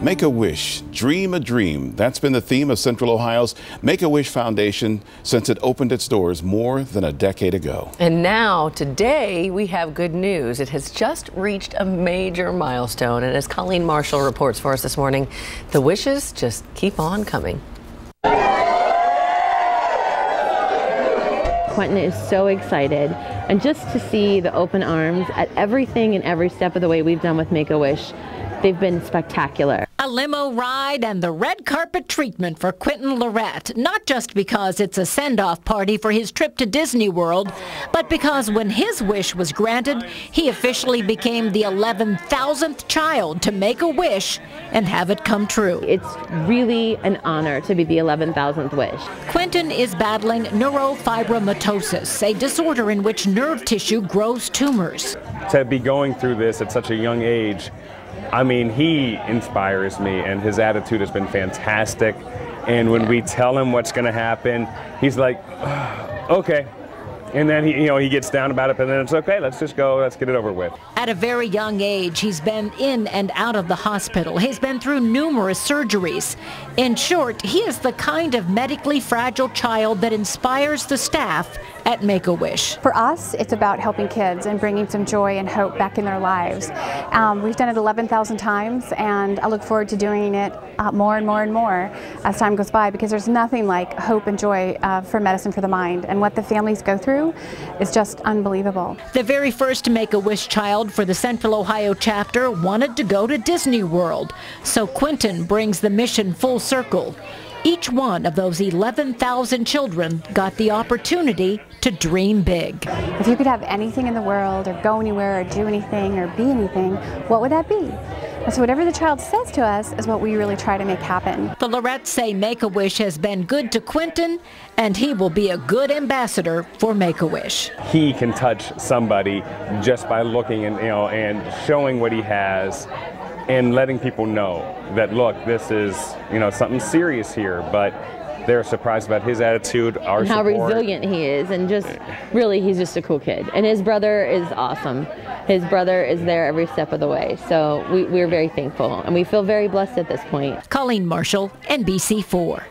Make a wish, dream a dream. That's been the theme of Central Ohio's Make-A-Wish Foundation since it opened its doors more than a decade ago. And now, today, we have good news. It has just reached a major milestone. And as Colleen Marshall reports for us this morning, the wishes just keep on coming. Quentin is so excited, and just to see the open arms at everything and every step of the way we've done with Make-A-Wish, they've been spectacular. A limo ride and the red carpet treatment for Quentin Lorette, not just because it's a send-off party for his trip to Disney World, but because when his wish was granted, he officially became the 11,000th child to make a wish and have it come true. It's really an honor to be the 11,000th wish. Quentin is battling neurofibromatosis, a disorder in which nerve tissue grows tumors. To be going through this at such a young age, I mean, he inspires me, and his attitude has been fantastic. And when we tell him what's going to happen, he's like, okay. And then he gets down about it, and then it's okay. Let's just go. Let's get it over with. At a very young age, he's been in and out of the hospital. He's been through numerous surgeries. In short, he is the kind of medically fragile child that inspires the staff at Make-A-Wish. For us, it's about helping kids and bringing some joy and hope back in their lives. We've done it 11,000 times, and I look forward to doing it more and more and more as time goes by, because there's nothing like hope and joy for Medicine for the Mind, and what the families go through is just unbelievable. The very first Make-A-Wish child for the Central Ohio chapter wanted to go to Disney World, so Quentin brings the mission full circle. Each one of those 11,000 children got the opportunity to dream big. If you could have anything in the world, or go anywhere, or do anything, or be anything, what would that be? And so whatever the child says to us is what we really try to make happen. The Lorettes say Make-A-Wish has been good to Quentin, and he will be a good ambassador for Make-A-Wish. He can touch somebody just by looking and showing what he has, and letting people know that, look, this is something serious here, but they're surprised about his attitude, our and how support. Resilient he is, and just really, he's just a cool kid. And his brother is awesome. His brother is there every step of the way. So we're very thankful, and we feel very blessed at this point. Colleen Marshall, NBC4.